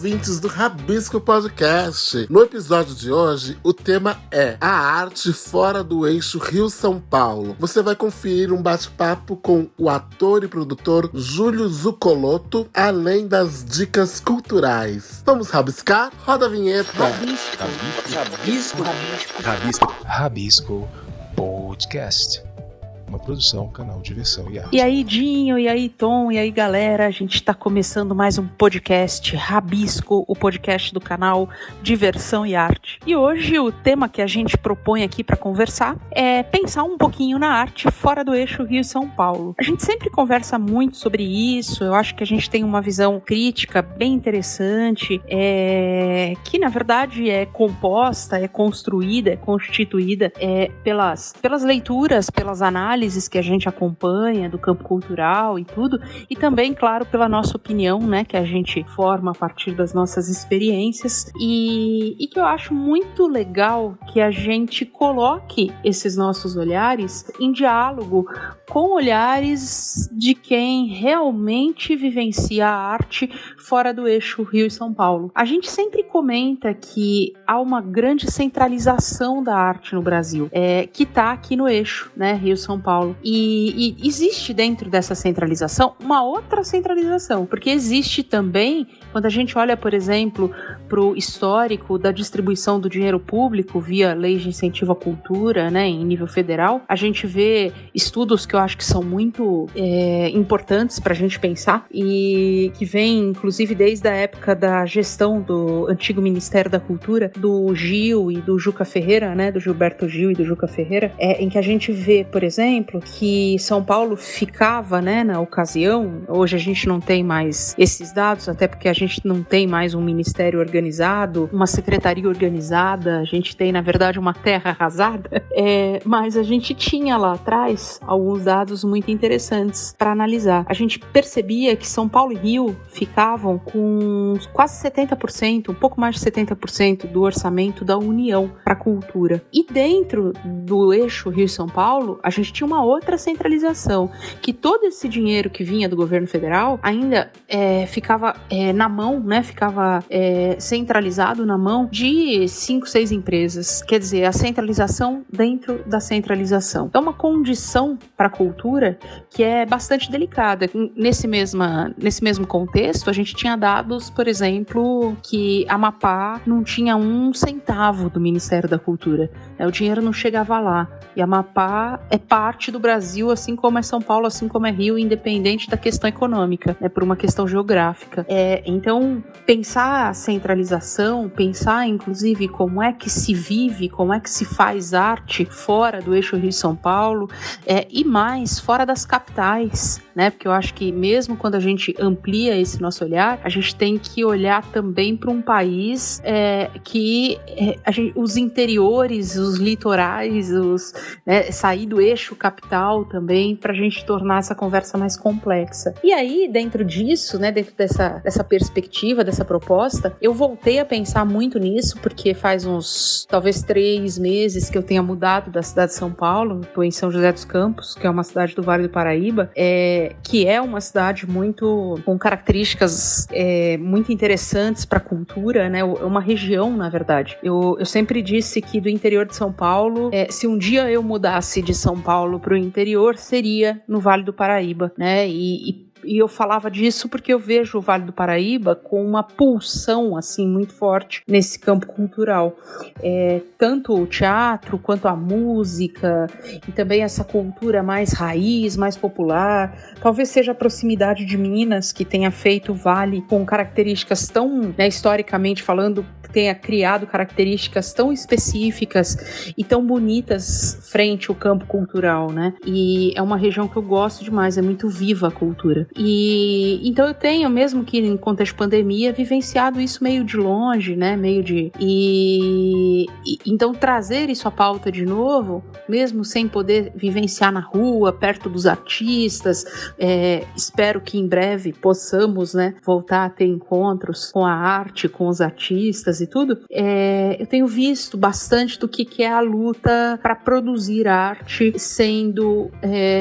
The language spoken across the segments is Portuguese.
ouvintes do Rabisco Podcast. No episódio de hoje, o tema é a arte fora do eixo Rio-São Paulo. Você vai conferir um bate-papo com o ator e produtor Júlio Zuccolotto, além das dicas culturais. Vamos rabiscar? Roda a vinheta. Rabisco Podcast. Uma produção, canal Diversão e Arte. E aí, Dinho, e aí, Tom, e aí, galera, a gente tá começando mais um podcast Rabisco, o podcast do canal Diversão e Arte. E hoje o tema que a gente propõe aqui para conversar é pensar um pouquinho na arte fora do eixo Rio-São Paulo. A gente sempre conversa muito sobre isso, eu acho que a gente tem uma visão crítica bem interessante, que na verdade é composta, é construída, é constituída pelas leituras, pelas análises que a gente acompanha do campo cultural e tudo, e também, claro, pela nossa opinião, né, que a gente forma a partir das nossas experiências, e que eu acho muito legal que a gente coloque esses nossos olhares em diálogo com olhares de quem realmente vivencia a arte fora do eixo Rio e São Paulo. A gente sempre comenta que há uma grande centralização da arte no Brasil, que está aqui no eixo, né, Rio-São Paulo. E existe dentro dessa centralização uma outra centralização, porque existe também, quando a gente olha, por exemplo, para o histórico da distribuição do dinheiro público via lei de incentivo à cultura, né, em nível federal, a gente vê estudos que eu acho que são muito importantes para a gente pensar e que vem, inclusive, desde a época da gestão do antigo Ministério da Cultura, do Gil e do Juca Ferreira, né, do Gilberto Gil e do Juca Ferreira, em que a gente vê, por exemplo, que São Paulo ficava, né, na ocasião, hoje a gente não tem mais esses dados, até porque a gente não tem mais um ministério organizado, uma secretaria organizada, a gente tem, na verdade, uma terra arrasada, mas a gente tinha lá atrás alguns dados muito interessantes para analisar. A gente percebia que São Paulo e Rio ficavam com quase 70%, um pouco mais de 70% do orçamento da União para a cultura. E dentro do eixo Rio-São Paulo, a gente tinha uma outra centralização, que todo esse dinheiro que vinha do governo federal ainda ficava na mão, né, ficava centralizado na mão de 5, 6 empresas. Quer dizer, a centralização dentro da centralização. É uma condição para a cultura que é bastante delicada. Nesse mesmo contexto, a gente tinha dados, por exemplo, que Amapá não tinha 1 centavo do Ministério da Cultura. O dinheiro não chegava lá. E Amapá é parte do Brasil, assim como é São Paulo, assim como é Rio, independente da questão econômica, por uma questão geográfica. Então, pensar a centralização, pensar, inclusive, como é que se vive, como é que se faz arte fora do eixo Rio-São Paulo, e mais, fora das capitais, né? Porque eu acho que mesmo quando a gente amplia esse nosso olhar, a gente tem que olhar também para um país que os interiores, os litorais, sair do eixo capital também, para a gente tornar essa conversa mais complexa. E aí, dentro disso, né, dentro dessa perspectiva, dessa proposta, eu voltei a pensar muito nisso, porque faz uns, talvez 3 meses que eu tenha mudado da cidade de São Paulo. Estou em São José dos Campos, que é uma cidade do Vale do Paraíba, que é uma cidade com características muito interessantes para a cultura, né? É uma região, na verdade. Eu sempre disse que do interior de São Paulo, se um dia eu mudasse de São Paulo para o interior, seria no Vale do Paraíba, né? E eu falava disso porque eu vejo o Vale do Paraíba com uma pulsão assim muito forte nesse campo cultural. Tanto o teatro quanto a música e também essa cultura mais raiz, mais popular. Talvez seja a proximidade de Minas que tenha feito o Vale com características tão, né, historicamente falando, tenha criado características tão específicas e tão bonitas frente ao campo cultural, né? E é uma região que eu gosto demais, é muito viva a cultura. E então eu tenho, mesmo que em contexto de pandemia, vivenciado isso meio de longe, né? Então trazer isso à pauta de novo, mesmo sem poder vivenciar na rua, perto dos artistas, espero que em breve possamos, né, voltar a ter encontros com a arte, com os artistas e tudo. Eu tenho visto bastante do que é a luta para produzir arte, sendo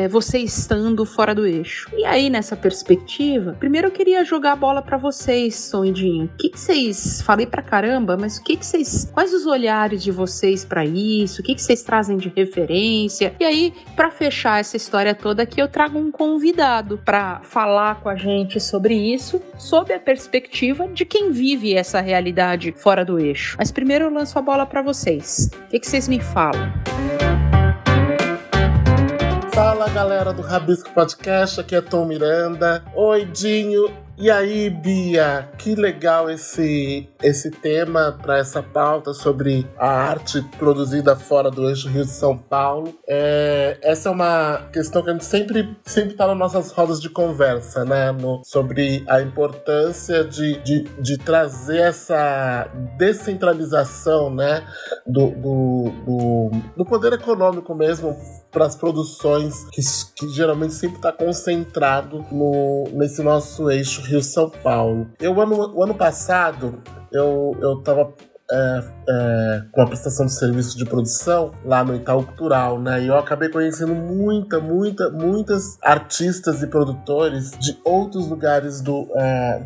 você estando fora do eixo. E aí, nessa perspectiva, primeiro eu queria jogar a bola para vocês, Tom e Dinho. O que vocês... Falei pra caramba, mas o que vocês... Quais os olhares de vocês para isso? O que vocês trazem de referência? E aí, para fechar essa história toda aqui, eu trago um convidado para falar com a gente sobre isso, sob a perspectiva de quem vive essa realidade fora do eixo. Mas primeiro eu lanço a bola para vocês. O que vocês me falam? Fala, galera do Rabisco Podcast, aqui é Tom Miranda. Oi, Dinho. E aí, Bia, que legal esse tema para essa pauta sobre a arte produzida fora do eixo Rio de São Paulo. Essa é uma questão que a gente sempre está nas nossas rodas de conversa, né? Sobre a importância de trazer essa descentralização, né? Do poder econômico mesmo para as produções que geralmente sempre está concentrado nesse nosso eixo Rio-São Paulo. O ano passado, eu estava com a prestação de serviço de produção lá no Itaú Cultural, né? E eu acabei conhecendo muitas artistas e produtores de outros lugares do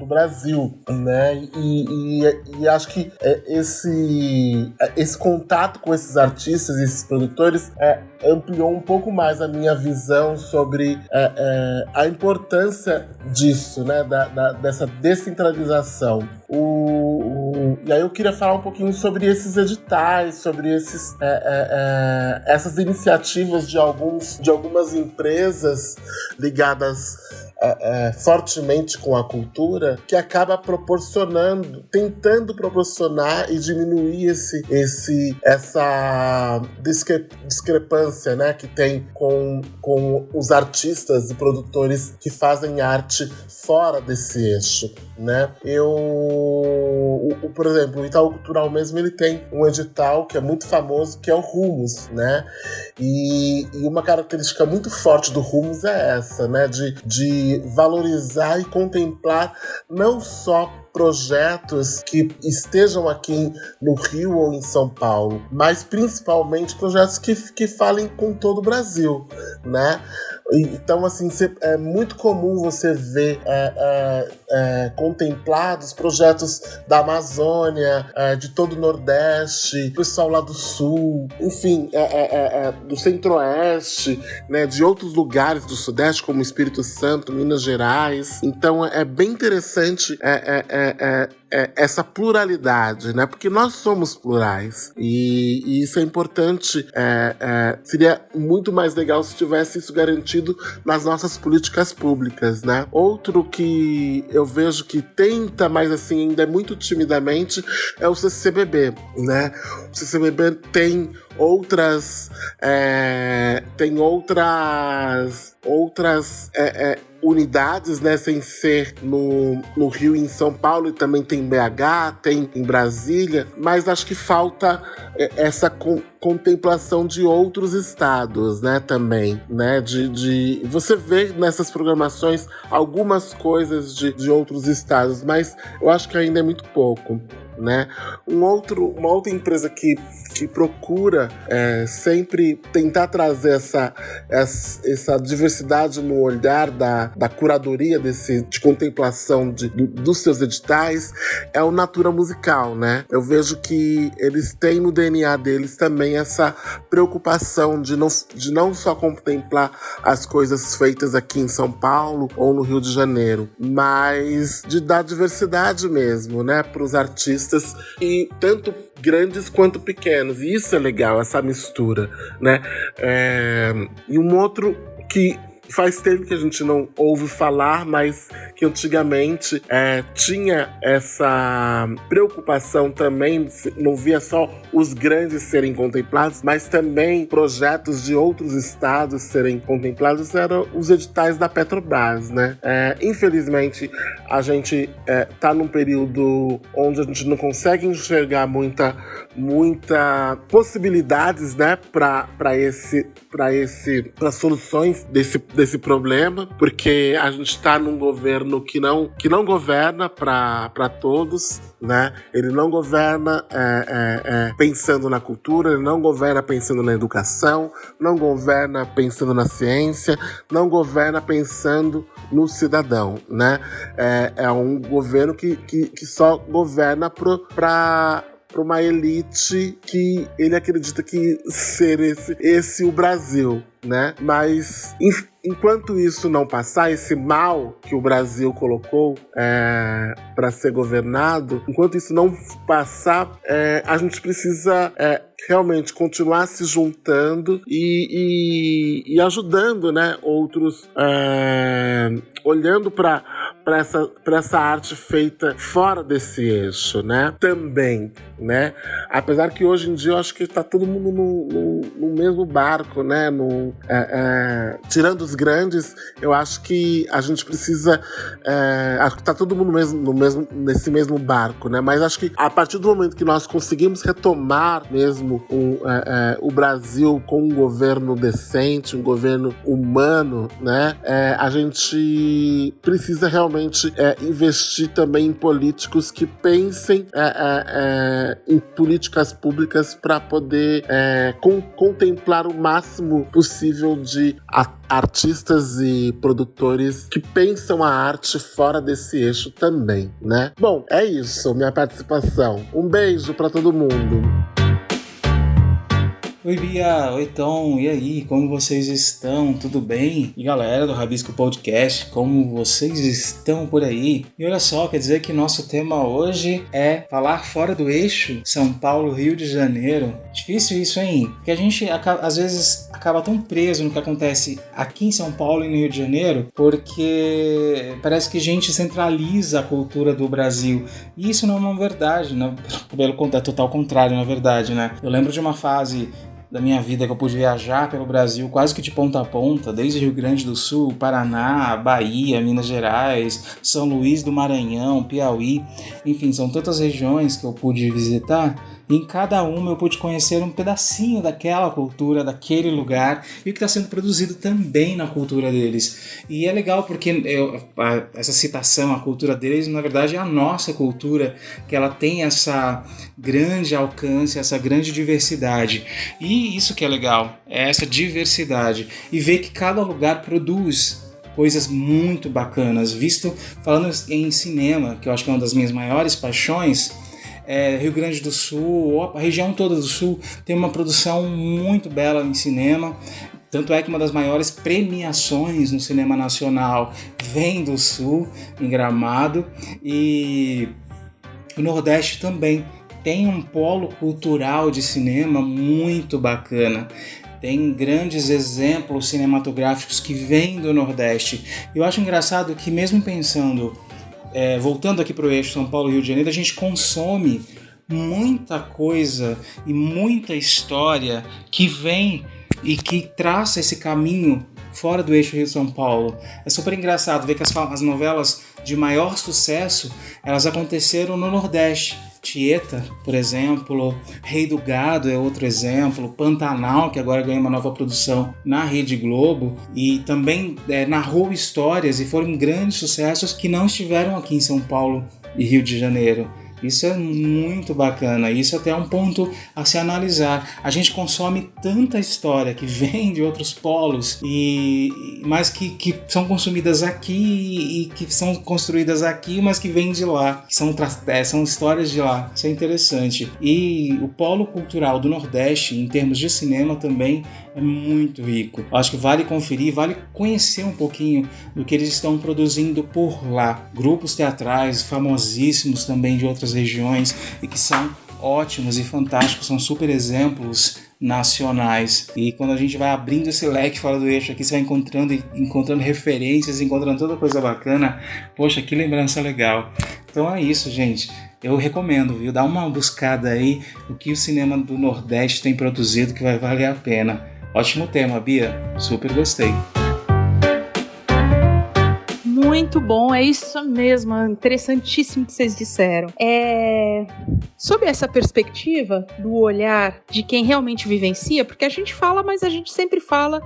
Brasil, né? E acho que esse contato com esses artistas e esses produtores ampliou um pouco mais a minha visão sobre a importância disso, né? Dessa descentralização. E aí eu queria falar um pouquinho sobre esses editais, sobre essas iniciativas de algumas empresas ligadas fortemente com a cultura, que acaba tentando proporcionar e diminuir essa discrepância, né, que tem com os artistas e produtores que fazem arte fora desse eixo, né? Por exemplo, o Itaú Cultural mesmo, ele tem um edital que é muito famoso, que é o Rumos, né? E uma característica muito forte do Rumos é essa, né? De valorizar e contemplar não só projetos que estejam aqui no Rio ou em São Paulo, mas principalmente projetos que falem com todo o Brasil, né? Então, assim, é muito comum você ver contemplados projetos da Amazônia, de todo o Nordeste, pessoal lá do Sul, enfim, do Centro-Oeste, né, de outros lugares do Sudeste, como Espírito Santo, Minas Gerais. Então, é bem interessante essa pluralidade, né? Porque nós somos plurais e isso é importante. Seria muito mais legal se tivesse isso garantido nas nossas políticas públicas, né? Outro que eu vejo que tenta, mas assim, ainda muito timidamente, é o CCBB, né? O CCBB tem outras unidades, né, sem ser no Rio e em São Paulo, e também tem em BH, tem em Brasília, mas acho que falta essa contemplação de outros estados, né, também, né, de você vê nessas programações algumas coisas de outros estados, mas eu acho que ainda é muito pouco, né? Uma outra empresa que procura sempre tentar trazer essa diversidade no olhar da curadoria de contemplação dos seus editais é o Natura Musical, né? Eu vejo que eles têm no DNA deles também essa preocupação de não só contemplar as coisas feitas aqui em São Paulo ou no Rio de Janeiro, mas de dar diversidade mesmo, né, para os artistas, e tanto grandes quanto pequenos. E isso é legal, essa mistura, né? E um outro que faz tempo que a gente não ouve falar, mas que antigamente tinha essa preocupação também, não via só os grandes serem contemplados, mas também projetos de outros estados serem contemplados, eram os editais da Petrobras, né? Infelizmente, a gente tá num período onde a gente não consegue enxergar muita possibilidades, né, para soluções desse desse problema, porque a gente está num governo que não governa para todos, né? Ele não governa pensando na cultura, ele não governa pensando na educação, não governa pensando na ciência, não governa pensando no cidadão, né? É um governo que só governa para uma elite que ele acredita que ser esse o Brasil, né? Mas enquanto isso não passar, esse mal que o Brasil colocou para ser governado, enquanto isso não passar, a gente precisa realmente continuar se juntando e ajudando, né, outros, olhando para essa arte feita fora desse eixo, né? Também, né? Apesar que hoje em dia eu acho que tá todo mundo no mesmo barco, né? Tirando os grandes, eu acho que a gente precisa... acho que tá todo mundo nesse mesmo barco, né? Mas acho que a partir do momento que nós conseguimos retomar mesmo o Brasil com um governo decente, um governo humano, né? A gente precisa realmente investir também em políticos que pensem em políticas públicas para poder contemplar o máximo possível de artistas e produtores que pensam a arte fora desse eixo também, né? Bom, é isso, minha participação. Um beijo para todo mundo. Oi Bia, oi Tom, e aí, como vocês estão? Tudo bem? E galera do Rabisco Podcast, como vocês estão por aí? E olha só, quer dizer que nosso tema hoje é falar fora do eixo São Paulo, Rio de Janeiro. Difícil isso, hein? Porque a gente às vezes acaba tão preso no que acontece aqui em São Paulo e no Rio de Janeiro, porque parece que a gente centraliza a cultura do Brasil. E isso não é uma verdade, né? Pelo contrário, é total contrário, na verdade, né? Eu lembro de uma fase da minha vida que eu pude viajar pelo Brasil quase que de ponta a ponta, desde Rio Grande do Sul, Paraná, Bahia, Minas Gerais, São Luís do Maranhão, Piauí, enfim, são tantas regiões que eu pude visitar. E em cada uma eu pude conhecer um pedacinho daquela cultura, daquele lugar, e o que está sendo produzido também na cultura deles. E é legal porque essa citação, a cultura deles, na verdade é a nossa cultura, que ela tem essa grande alcance, essa grande diversidade. E isso que é legal, é essa diversidade. E ver que cada lugar produz coisas muito bacanas. Falando em cinema, que eu acho que é uma das minhas maiores paixões, Rio Grande do Sul, a região toda do Sul tem uma produção muito bela em cinema. Tanto é que uma das maiores premiações no cinema nacional vem do Sul, em Gramado, e o Nordeste também tem um polo cultural de cinema muito bacana. Tem grandes exemplos cinematográficos que vêm do Nordeste. Eu acho engraçado que mesmo pensando, voltando aqui para o eixo São Paulo e Rio de Janeiro, a gente consome muita coisa e muita história que vem e que traça esse caminho fora do eixo Rio-São Paulo. É super engraçado ver que as novelas de maior sucesso, elas aconteceram no Nordeste. Tieta, por exemplo, Rei do Gado é outro exemplo, Pantanal, que agora ganha uma nova produção na Rede Globo, e também narrou histórias e foram grandes sucessos que não estiveram aqui em São Paulo e Rio de Janeiro. Isso é muito bacana, isso até é um ponto a se analisar. A gente consome tanta história que vem de outros polos, mas que são consumidas aqui e que são construídas aqui, mas que vêm de lá, que são histórias de lá. Isso é interessante. E o polo cultural do Nordeste, em termos de cinema, também é muito rico. Acho que vale conferir, vale conhecer um pouquinho do que eles estão produzindo por lá. Grupos teatrais famosíssimos também de outras regiões e que são ótimos e fantásticos, são super exemplos nacionais. E quando a gente vai abrindo esse leque fora do eixo aqui, você vai encontrando referências, encontrando toda coisa bacana. Poxa, que lembrança legal. Então é isso, gente. Eu recomendo, viu? Dá uma buscada aí no que o cinema do Nordeste tem produzido, que vai valer a pena. Ótimo tema, Bia. Super gostei. Muito bom, é isso mesmo, interessantíssimo que vocês disseram. Sob essa perspectiva do olhar de quem realmente vivencia, porque a gente fala, mas a gente sempre fala,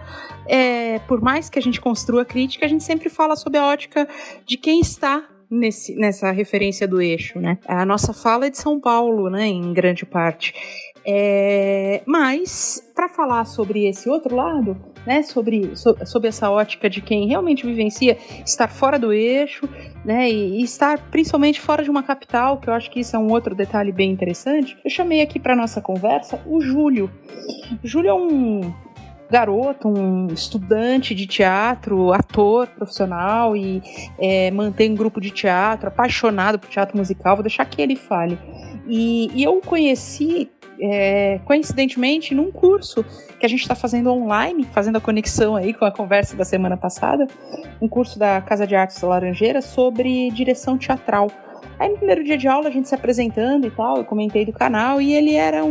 por mais que a gente construa crítica, a gente sempre fala sob a ótica de quem está nessa referência do eixo, né? A nossa fala é de São Paulo, né, em grande parte. Mas, para falar sobre esse outro lado, né, sobre essa ótica de quem realmente vivencia estar fora do eixo, né, e estar principalmente fora de uma capital, que eu acho que isso é um outro detalhe bem interessante, eu chamei aqui para nossa conversa o Júlio. O Júlio é um garoto, um estudante de teatro, ator profissional e mantém um grupo de teatro, apaixonado por teatro musical. Vou deixar que ele fale. E eu o conheci coincidentemente num curso que a gente está fazendo online, fazendo a conexão aí com a conversa da semana passada, um curso da Casa de Artes da Laranjeira sobre direção teatral. Aí no primeiro dia de aula a gente se apresentando e tal, eu comentei do canal e ele era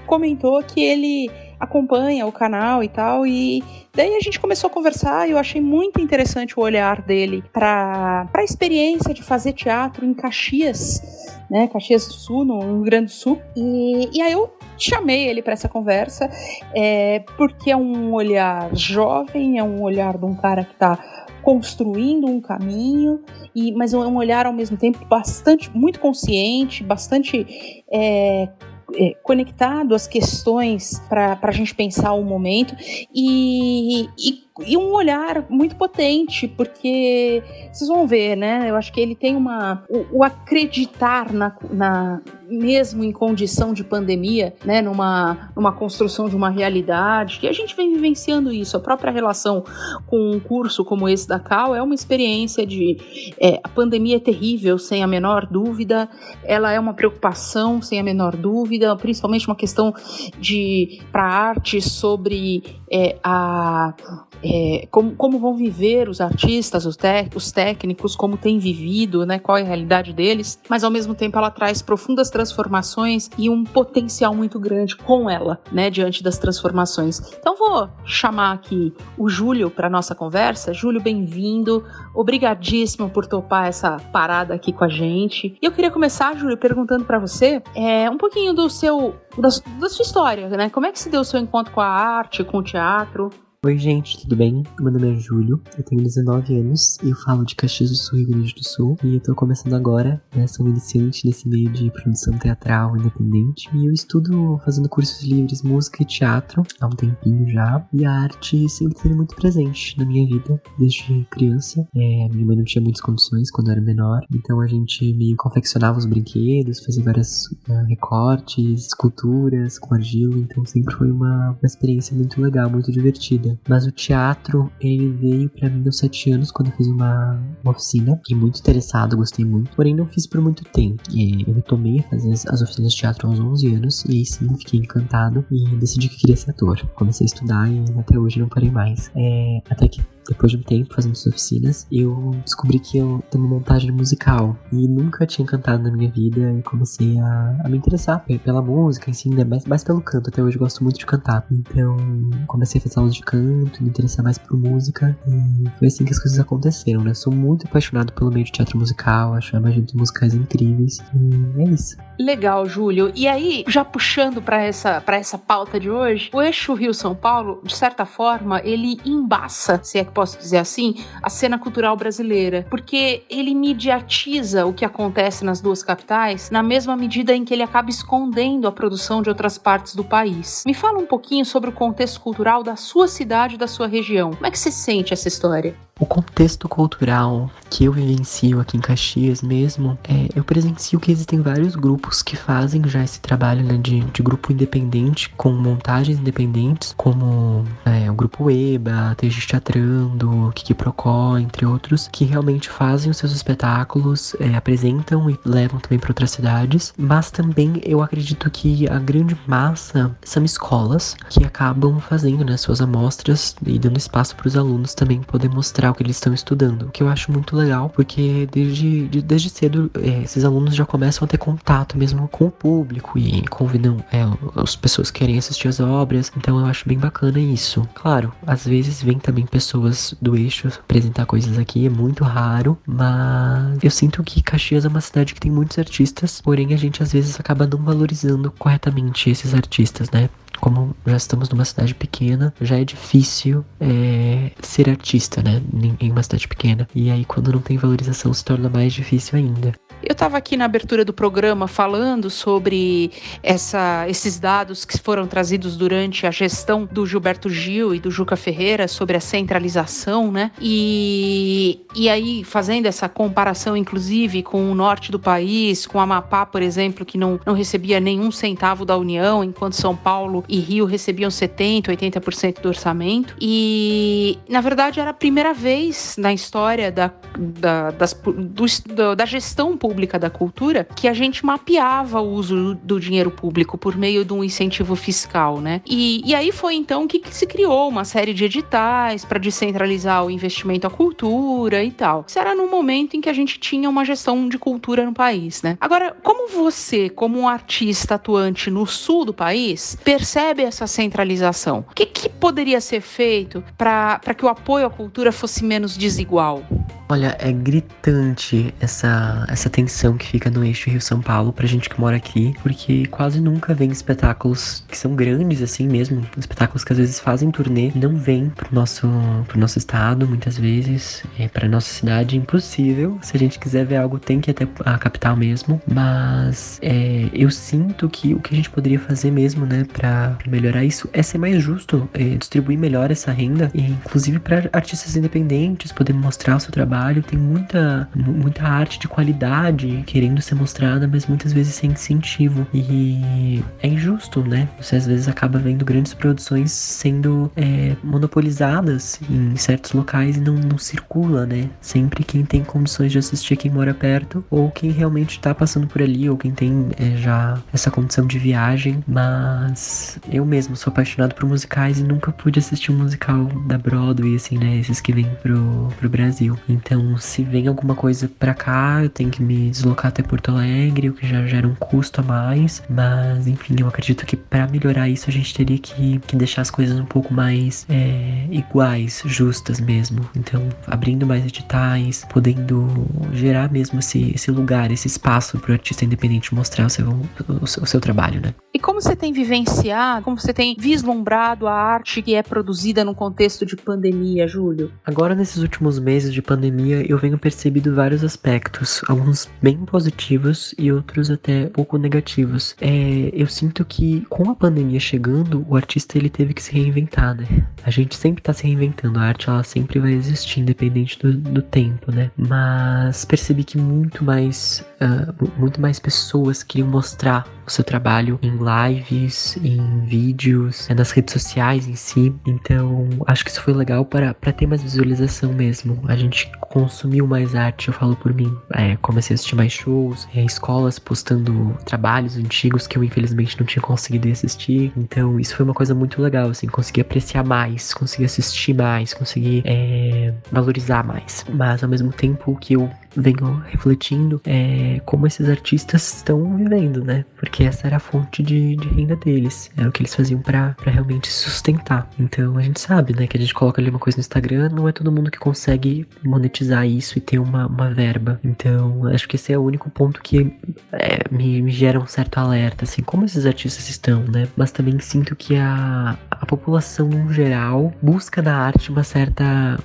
comentou que ele acompanha o canal e tal, e daí a gente começou a conversar e eu achei muito interessante o olhar dele para a experiência de fazer teatro em Caxias, né, Caxias do Sul, no Rio Grande do Sul, e aí eu chamei ele para essa conversa, porque é um olhar jovem, é um olhar de um cara que está construindo um caminho, mas é um olhar ao mesmo tempo muito consciente, bastante conectado às questões para a gente pensar o momento e um olhar muito potente, porque vocês vão ver, né? Eu acho que ele tem o acreditar mesmo em condição de pandemia, né? Numa construção de uma realidade, que a gente vem vivenciando isso. A própria relação com um curso como esse da Cal é uma experiência a pandemia é terrível, sem a menor dúvida, ela é uma preocupação, sem a menor dúvida, principalmente uma questão para a arte sobre como vão viver os artistas, os técnicos, como têm vivido, né, qual é a realidade deles, mas ao mesmo tempo ela traz profundas transformações e um potencial muito grande com ela, né, diante das transformações. Então vou chamar aqui o Júlio para nossa conversa. Júlio, bem-vindo, obrigadíssimo por topar essa parada aqui com a gente. E eu queria começar, Júlio, perguntando para você um pouquinho da sua história, né? Como é que se deu o seu encontro com a arte, com o teatro? Oi gente, tudo bem? Meu nome é Júlio, eu tenho 19 anos e eu falo de Caxias do Sul, Rio Grande do Sul, e eu tô começando agora, né, sou iniciante nesse meio de produção teatral independente, e eu estudo fazendo cursos livres, música e teatro há um tempinho já, e a arte sempre esteve muito presente na minha vida, desde criança. Minha mãe não tinha muitas condições quando eu era menor, então a gente meio confeccionava os brinquedos, fazia vários recortes, esculturas com argila, então sempre foi uma experiência muito legal, muito divertida. Mas o teatro, ele veio pra mim aos 7 anos, quando eu fiz uma oficina. Fiquei muito interessado, gostei muito. Porém, não fiz por muito tempo. Eu retomei a fazer as oficinas de teatro aos 11 anos. E aí sim, fiquei encantado e decidi que queria ser ator. Comecei a estudar e até hoje não parei mais. Até que depois de um tempo fazendo essas oficinas, eu descobri que eu tenho uma montagem musical. E nunca tinha cantado na minha vida. E comecei a me interessar pela música, assim, né? mais pelo canto. Até hoje eu gosto muito de cantar. Então, comecei a fazer aulas de canto, me interessar mais por música. E foi assim que as coisas aconteceram, né? Sou muito apaixonado pelo meio de teatro musical. Acho a magia dos musicais incríveis. E é isso. Legal, Júlio. E aí, já puxando para essa pauta de hoje, o eixo Rio-São Paulo, de certa forma, ele embaça, se é que posso dizer assim, a cena cultural brasileira, porque ele mediatiza o que acontece nas duas capitais na mesma medida em que ele acaba escondendo a produção de outras partes do país. Me fala um pouquinho sobre o contexto cultural da sua cidade e da sua região. Como é que você sente essa história? O contexto cultural que eu vivencio aqui em Caxias mesmo, eu presencio que existem vários grupos que fazem já esse trabalho, né, de grupo independente, com montagens independentes, como o Grupo EBA, TG Teatrando, Kiki Procó, entre outros, que realmente fazem os seus espetáculos, apresentam e levam também para outras cidades, mas também eu acredito que a grande massa são escolas que acabam fazendo, né, suas amostras e dando espaço para os alunos também poder mostrar o que eles estão estudando, o que eu acho muito legal, porque desde cedo esses alunos já começam a ter contato mesmo com o público e convidam as pessoas que querem assistir as obras, então eu acho bem bacana isso. Claro, às vezes vem também pessoas do eixo apresentar coisas aqui, é muito raro, mas eu sinto que Caxias é uma cidade que tem muitos artistas, porém a gente às vezes acaba não valorizando corretamente esses artistas, né? Como já estamos numa cidade pequena, já é difícil ser artista, né? Em uma cidade pequena. E aí, quando não tem valorização, se torna mais difícil ainda. Eu estava aqui na abertura do programa falando sobre esses dados que foram trazidos durante a gestão do Gilberto Gil e do Juca Ferreira sobre a centralização, né? E aí, fazendo essa comparação, inclusive, com o norte do país, com Amapá, por exemplo, que não recebia nenhum centavo da União, enquanto São Paulo e Rio recebiam 70%, 80% do orçamento. E, na verdade, era a primeira vez na história da gestão pública da cultura que a gente mapeava o uso do dinheiro público por meio de um incentivo fiscal, né? E aí foi então que se criou uma série de editais para descentralizar o investimento à cultura e tal. Isso era num momento em que a gente tinha uma gestão de cultura no país, né? Agora, como você, como um artista atuante no sul do país, percebe essa centralização? O que poderia ser feito para que o apoio à cultura fosse menos desigual? Olha, é gritante essa tensão que fica no eixo Rio-São Paulo pra gente que mora aqui, porque quase nunca vem espetáculos que são grandes assim mesmo, espetáculos que às vezes fazem turnê, não vêm pro nosso estado, muitas vezes, pra nossa cidade, impossível. Se a gente quiser ver algo, tem que ir até a capital mesmo, mas eu sinto que o que a gente poderia fazer mesmo, né, pra melhorar isso, é ser mais justo, distribuir melhor essa renda, e inclusive pra artistas independentes poder mostrar o seu trabalho. Tem muita arte de qualidade querendo ser mostrada, mas muitas vezes sem incentivo. E é injusto, né? Você às vezes acaba vendo grandes produções sendo monopolizadas em certos locais e não circula, né? Sempre quem tem condições de assistir, quem mora perto, ou quem realmente tá passando por ali, ou quem tem já essa condição de viagem. Mas eu mesmo sou apaixonado por musicais e nunca pude assistir um musical da Broadway, assim, né? Esses que vêm pro Brasil. Então, se vem alguma coisa pra cá, eu tenho que me deslocar até Porto Alegre, o que já gera um custo a mais. Mas, enfim, eu acredito que pra melhorar isso, a gente teria que deixar as coisas um pouco mais iguais, justas mesmo. Então, abrindo mais editais, podendo gerar mesmo esse lugar, esse espaço pro artista independente mostrar o seu trabalho, né? E como você tem vivenciado, como você tem vislumbrado a arte que é produzida num contexto de pandemia, Júlio? Agora, nesses últimos meses de pandemia, eu venho percebido vários aspectos, alguns bem positivos e outros até pouco negativos. Eu sinto que com a pandemia chegando, o artista ele teve que se reinventar, né? A gente sempre tá se reinventando, a arte ela sempre vai existir, independente do tempo, né? Mas percebi que muito mais pessoas queriam mostrar o seu trabalho em lives, em vídeos, nas redes sociais em si. Então, acho que isso foi legal para ter mais visualização mesmo. A gente consumiu mais arte, eu falo por mim. Comecei a assistir mais shows, escolas postando trabalhos antigos que eu infelizmente não tinha conseguido assistir. Então, isso foi uma coisa muito legal, assim, consegui apreciar mais, consegui assistir mais, consegui valorizar mais. Mas, ao mesmo tempo, o que eu venho refletindo como esses artistas estão vivendo, né? Porque essa era a fonte de renda deles. Era o que eles faziam pra realmente se sustentar. Então a gente sabe, né? Que a gente coloca ali uma coisa no Instagram, não é todo mundo que consegue monetizar isso e ter uma verba. Então acho que esse é o único ponto que me gera um certo alerta, assim, como esses artistas estão, né? Mas também sinto que a população no geral busca na arte uma certa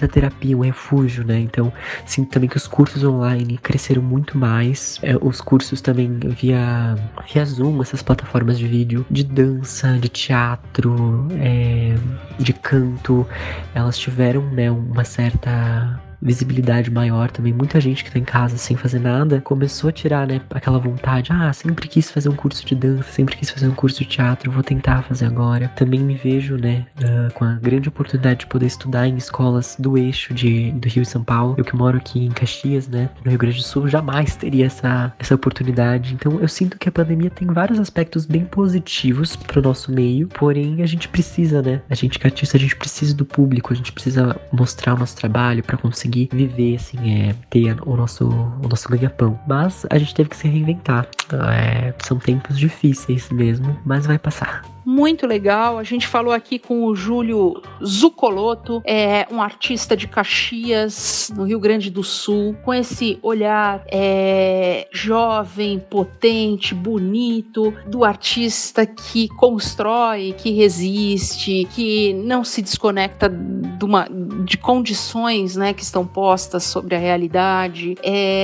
terapia, um refúgio, né? Então sinto também que os cursos online cresceram muito mais. Os cursos também via Zoom, essas plataformas de vídeo, de dança, de teatro, de canto, elas tiveram, né, uma certa visibilidade maior também. Muita gente que tá em casa sem fazer nada começou a tirar, né, aquela vontade. Sempre quis fazer um curso de dança, sempre quis fazer um curso de teatro, vou tentar fazer agora. Também me vejo, né, com a grande oportunidade de poder estudar em escolas do eixo do Rio e São Paulo. Eu que moro aqui em Caxias, né, no Rio Grande do Sul, jamais teria essa oportunidade. Então eu sinto que a pandemia tem vários aspectos bem positivos pro nosso meio, porém a gente precisa, né, a gente que é artista, a gente precisa do público, a gente precisa mostrar o nosso trabalho pra conseguir viver, assim, ter o nosso ganha-pão. Mas a gente teve que se reinventar. São tempos difíceis mesmo, mas vai passar. Muito legal, a gente falou aqui com o Júlio Zuccolotto, um artista de Caxias, no Rio Grande do Sul, com esse olhar jovem, potente, bonito, do artista que constrói, que resiste, que não se desconecta de condições, né, que estão postas sobre a realidade.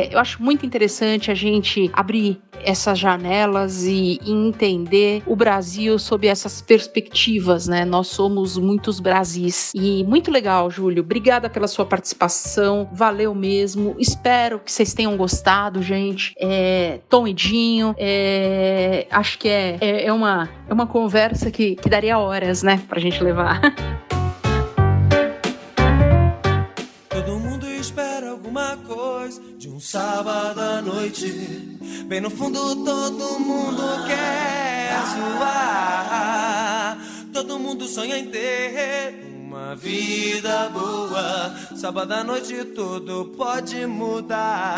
Eu acho muito interessante a gente abrir essas janelas e entender o Brasil sob essas perspectivas, né? Nós somos muitos Brasis. E muito legal, Júlio. Obrigada pela sua participação. Valeu mesmo. Espero que vocês tenham gostado, gente. Tom e Dinho. Acho que é uma conversa que daria horas, né? Pra gente levar. Todo mundo espera alguma coisa de um sábado à noite. Bem no fundo todo mundo quer zoar. Todo mundo sonha em ter uma vida boa. Sábado à noite tudo pode mudar.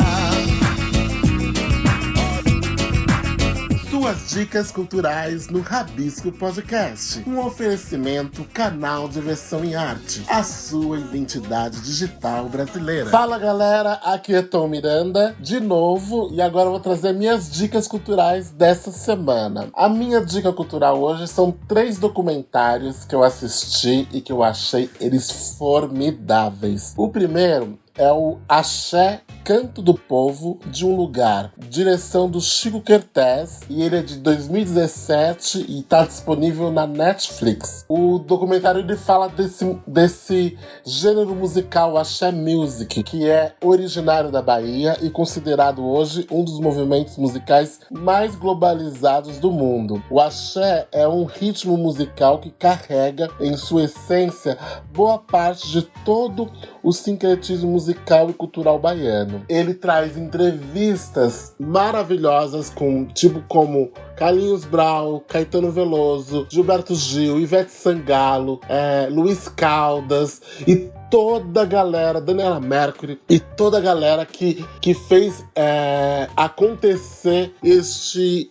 Suas dicas culturais no Rabisco Podcast. Um oferecimento Canal Diversão e Arte. A sua identidade digital brasileira. Fala, galera, aqui é Tom Miranda, de novo, e agora eu vou trazer minhas dicas culturais dessa semana. A minha dica cultural hoje são 3 documentários que eu assisti e que eu achei eles formidáveis. O primeiro é o Axé, Canto do Povo de um Lugar, direção do Chico Quertés, e ele é de 2017 e está disponível na Netflix. O documentário ele fala desse gênero musical Axé Music, que é originário da Bahia e considerado hoje um dos movimentos musicais mais globalizados do mundo. O Axé é um ritmo musical que carrega em sua essência boa parte de todo o sincretismo musical e cultural baiano. Ele traz entrevistas maravilhosas como Carlinhos Brau, Caetano Veloso, Gilberto Gil, Ivete Sangalo, Luiz Caldas e toda a galera, Daniela Mercury e toda a galera que fez acontecer este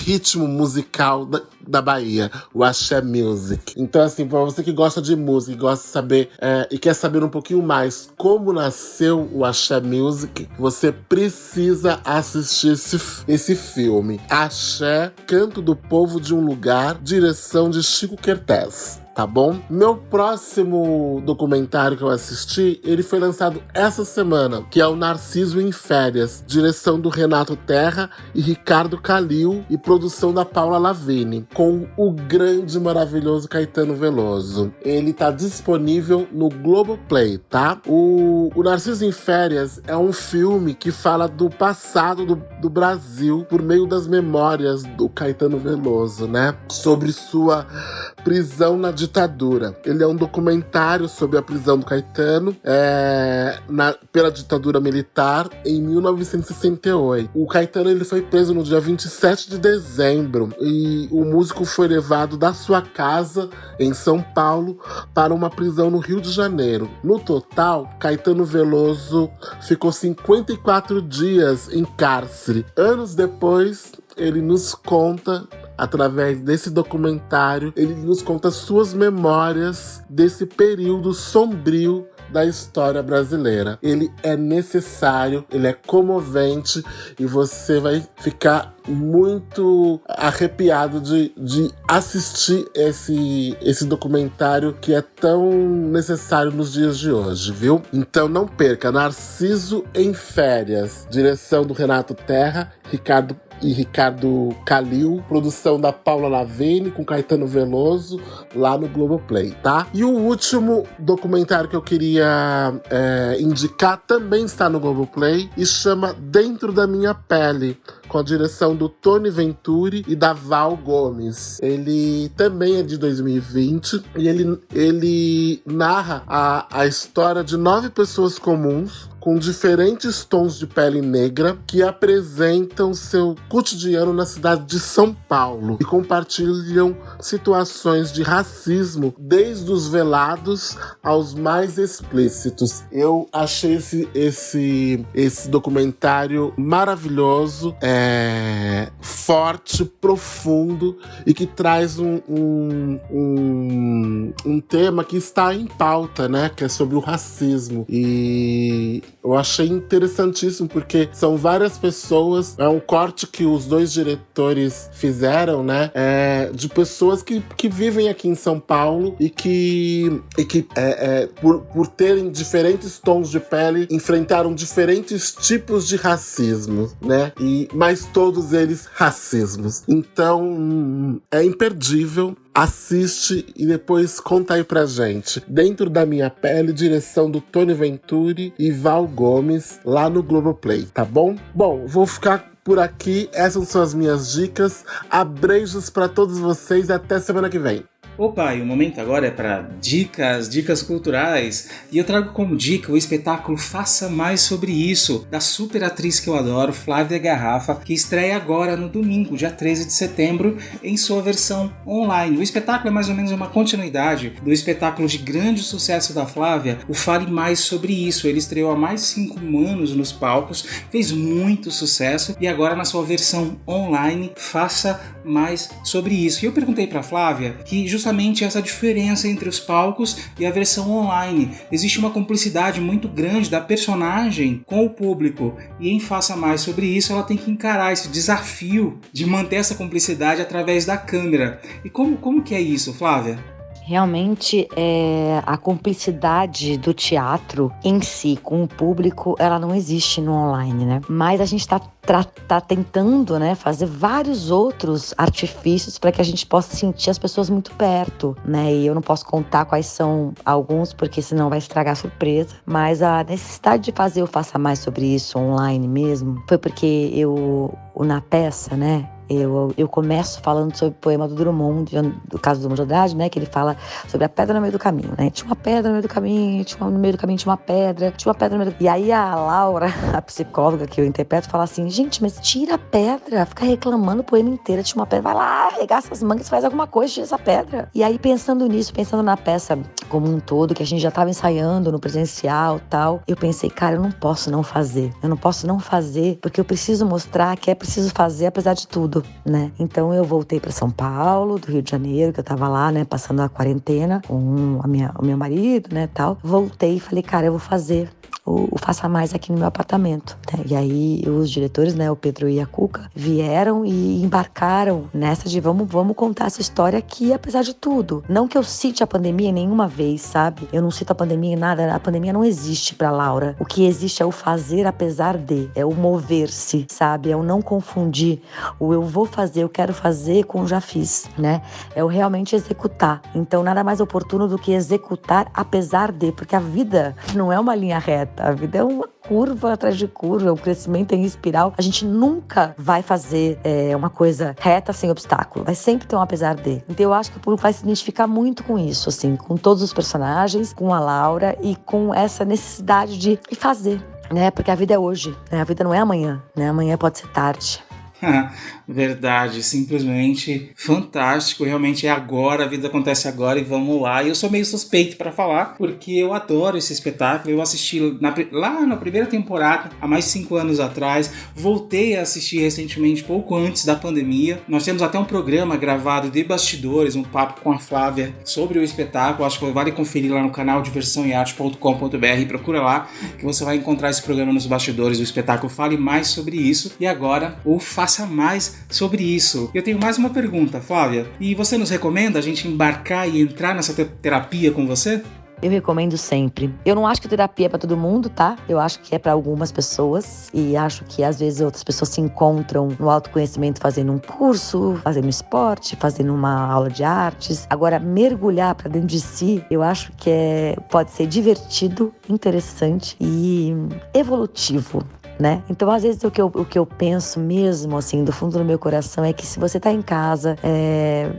ritmo musical da Bahia, o Axé Music. Então, assim, pra você que gosta de música, gosta de saber e quer saber um pouquinho mais como nasceu o Axé Music, você precisa assistir esse filme. Axé, Canto do Povo de um Lugar, direção de Chico Quertés. Tá bom? Meu próximo documentário que eu assisti, ele foi lançado essa semana, que é o Narciso em Férias, direção do Renato Terra e Ricardo Calil e produção da Paula Lavigne, com o grande e maravilhoso Caetano Veloso. Ele tá disponível no Globoplay, tá? O Narciso em Férias é um filme que fala do passado do Brasil por meio das memórias do Caetano Veloso, né? Sobre sua prisão na ditadura. Ele é um documentário sobre a prisão do Caetano pela ditadura militar em 1968. O Caetano ele foi preso no dia 27 de dezembro e o músico foi levado da sua casa em São Paulo para uma prisão no Rio de Janeiro. No total, Caetano Veloso ficou 54 dias em cárcere. Anos depois, ele nos conta, através desse documentário, ele nos conta suas memórias desse período sombrio da história brasileira. Ele é necessário, ele é comovente e você vai ficar muito arrepiado de assistir esse documentário que é tão necessário nos dias de hoje, viu? Então não perca, Narciso em Férias, direção do Renato Terra, Ricardo e Ricardo Calil, produção da Paula Lavigne com Caetano Veloso, lá no Globoplay, tá? E o último documentário que eu queria indicar também está no Globoplay e chama Dentro da Minha Pele, com a direção do Tony Venturi e da Val Gomes. Ele também é de 2020 e ele narra a história de 9 pessoas comuns com diferentes tons de pele negra que apresentam seu cotidiano na cidade de São Paulo e compartilham situações de racismo desde os velados aos mais explícitos. Eu achei esse documentário maravilhoso, forte, profundo e que traz um tema que está em pauta, né? Que é sobre o racismo. E eu achei interessantíssimo porque são várias pessoas, é um corte que os 2 diretores fizeram, né? De pessoas que vivem aqui em São Paulo e que por terem diferentes tons de pele, enfrentaram diferentes tipos de racismo, né? Mas todos eles racismos. Então, é imperdível. Assiste e depois conta aí pra gente. Dentro da Minha Pele, direção do Tony Venturi e Val Gomes, lá no Globoplay, tá bom? Bom, vou ficar por aqui. Essas são as minhas dicas. Abreijos pra todos vocês e até semana que vem. Opa, e o momento agora é para dicas culturais. E eu trago como dica o espetáculo Faça Mais Sobre Isso, da super atriz que eu adoro, Flávia Garrafa, que estreia agora no domingo, dia 13 de setembro, em sua versão online. O espetáculo é mais ou menos uma continuidade do espetáculo de grande sucesso da Flávia, o Fale Mais Sobre Isso. Ele estreou há mais de 5 anos nos palcos, fez muito sucesso e agora na sua versão online, Faça Mais Sobre Isso. E eu perguntei para Flávia que justamente essa diferença entre os palcos e a versão online. Existe uma cumplicidade muito grande da personagem com o público e em Faça Mais Sobre Isso ela tem que encarar esse desafio de manter essa cumplicidade através da câmera. E como que é isso, Flávia? Realmente, a cumplicidade do teatro em si com o público, ela não existe no online, né? Mas a gente tá tentando, né, fazer vários outros artifícios para que a gente possa sentir as pessoas muito perto, né? E eu não posso contar quais são alguns, porque senão vai estragar a surpresa. Mas a necessidade de fazer o Faça Mais Sobre Isso online mesmo, foi porque na peça, né, eu começo falando sobre o poema do Drummond, do caso do Drummond de Andrade, né? Que ele fala sobre a pedra no meio do caminho, né? Tinha uma pedra no meio do caminho, no meio do caminho tinha uma pedra no meio do... E aí a Laura, a psicóloga que eu interpreto, fala assim, gente, mas tira a pedra, fica reclamando o poema inteiro, tinha uma pedra, vai lá, arregaça as mangas, faz alguma coisa, tira essa pedra. E aí pensando nisso, pensando na peça como um todo, que a gente já estava ensaiando no presencial e tal, eu pensei, cara, eu não posso não fazer, porque eu preciso mostrar que é preciso fazer apesar de tudo, né? Então eu voltei para São Paulo, do Rio de Janeiro, que eu tava lá, né, passando a quarentena com o meu marido, né, tal. Voltei e falei, cara, eu vou fazer o Faça Mais aqui no meu apartamento, né? E aí os diretores, né, o Pedro e a Cuca, vieram e embarcaram nessa de vamos contar essa história aqui, apesar de tudo. Não que eu cite a pandemia nenhuma vez, sabe? Eu não cito a pandemia em nada, a pandemia não existe pra Laura. O que existe é o fazer apesar de, é o mover-se, sabe? É o não confundir o eu vou fazer, eu quero fazer com o já fiz, né? É o realmente executar. Então nada mais oportuno do que executar apesar de, porque a vida não é uma linha reta. A vida é uma curva atrás de curva, o crescimento em espiral. A gente nunca vai fazer uma coisa reta sem obstáculo. Vai sempre ter um apesar de. Então eu acho que o público vai se identificar muito com isso, assim, com todos os personagens, com a Laura e com essa necessidade de fazer, né? Porque a vida é hoje, né? A vida não é amanhã, né? Amanhã pode ser tarde. Verdade, simplesmente fantástico, realmente é agora, a vida acontece agora e vamos lá. E eu sou meio suspeito para falar, porque eu adoro esse espetáculo, eu assisti lá na primeira temporada, há mais de 5 anos atrás, voltei a assistir recentemente, pouco antes da pandemia. Nós temos até um programa gravado de bastidores, um papo com a Flávia sobre o espetáculo, acho que vale conferir lá no canal diversãoearte.com.br, procura lá, que você vai encontrar esse programa nos bastidores do espetáculo Fale Mais Sobre Isso, e agora o Faça Mais Sobre Isso. Eu tenho mais uma pergunta, Flávia. E você nos recomenda a gente embarcar e entrar nessa terapia com você? eu recomendo sempre. Eu não acho que terapia é pra todo mundo, tá? Eu acho que é pra algumas pessoas e acho que às vezes outras pessoas se encontram no autoconhecimento fazendo um curso, fazendo esporte, fazendo uma aula de artes. Agora, mergulhar pra dentro de si, eu acho que pode ser divertido, interessante e evolutivo. Né? Então, às vezes, o que eu penso mesmo, assim, do fundo do meu coração é que se você tá em casa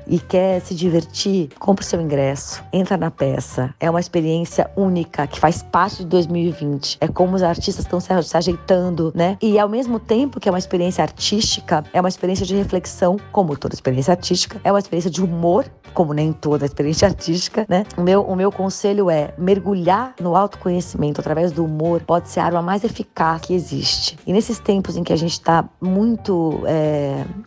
e quer se divertir, compre o seu ingresso, entra na peça. É uma experiência única, que faz parte de 2020. É como os artistas estão se ajeitando, né? E, ao mesmo tempo que é uma experiência artística, é uma experiência de reflexão, como toda experiência artística. É uma experiência de humor, como nem toda experiência artística, né? O meu conselho é mergulhar no autoconhecimento através do humor pode ser a arma mais eficaz que existe. E nesses tempos em que a gente está muito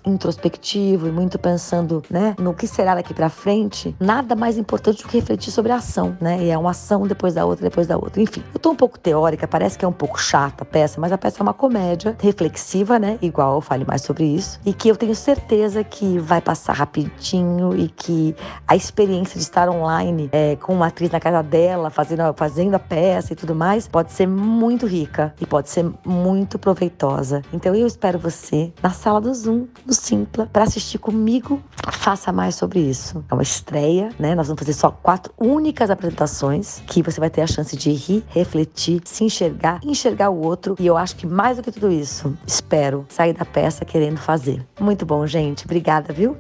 introspectivo e muito pensando, né, no que será daqui pra frente, nada mais importante do que refletir sobre a ação, né? E é uma ação depois da outra, depois da outra. Enfim, eu tô um pouco teórica, parece que é um pouco chata a peça, mas a peça é uma comédia reflexiva, né? Igual eu fale mais sobre isso. E que eu tenho certeza que vai passar rapidinho e que a experiência de estar online com uma atriz na casa dela, fazendo a peça e tudo mais, pode ser muito rica e pode ser muito proveitosa. Então eu espero você na sala do Zoom, no Simpla, para assistir comigo. Faça mais sobre isso. É uma estreia, né? Nós vamos fazer só 4 únicas apresentações que você vai ter a chance de rir, refletir, se enxergar o outro. E eu acho que mais do que tudo isso, espero sair da peça querendo fazer. Muito bom, gente. Obrigada, viu?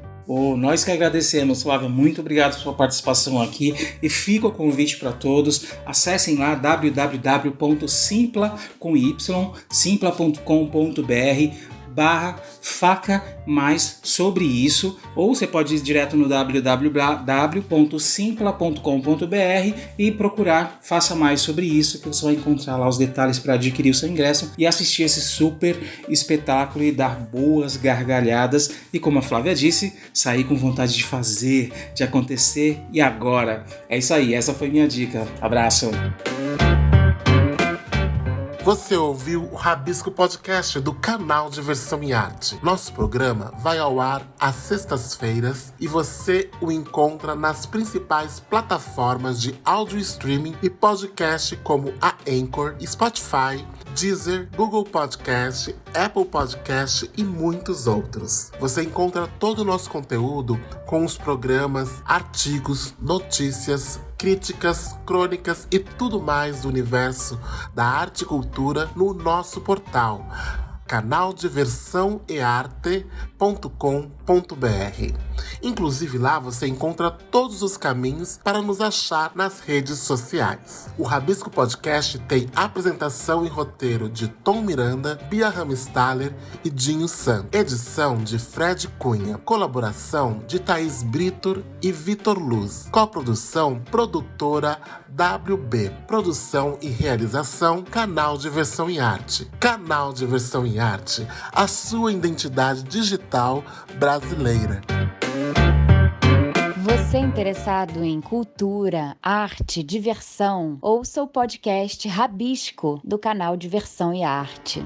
Nós que agradecemos, Flávia, muito obrigado pela sua participação aqui e fica o convite para todos, acessem lá www.simpla.com.br/faca mais sobre isso, ou você pode ir direto no www.simpla.com.br e procurar Faça Mais Sobre Isso, que você vai encontrar lá os detalhes para adquirir o seu ingresso e assistir esse super espetáculo e dar boas gargalhadas e, como a Flávia disse, sair com vontade de fazer, de acontecer e agora. É isso aí, essa foi minha dica. Abraço! Você ouviu o Rabisco Podcast do canal Diversão e Arte. Nosso programa vai ao ar às sextas-feiras e você o encontra nas principais plataformas de áudio streaming e podcast como a Anchor, Spotify, Deezer, Google Podcast, Apple Podcast e muitos outros. Você encontra todo o nosso conteúdo com os programas, artigos, notícias, críticas, crônicas e tudo mais do universo da arte e cultura no nosso portal canaldiversãoearte.com.br. Inclusive lá você encontra todos os caminhos para nos achar nas redes sociais. O Rabisco Podcast tem apresentação e roteiro de Tom Miranda, Bia Ramstaller e Dinho San. Edição de Fred Cunha. Colaboração de Thaís Britor e Vitor Luz. Coprodução, produtora WB. Produção e realização, Canal Diversão e Arte. Canal Diversão e Arte, a sua identidade digital brasileira. Você interessado em cultura, arte, diversão? Ouça o podcast Rabisco, do canal Diversão e Arte.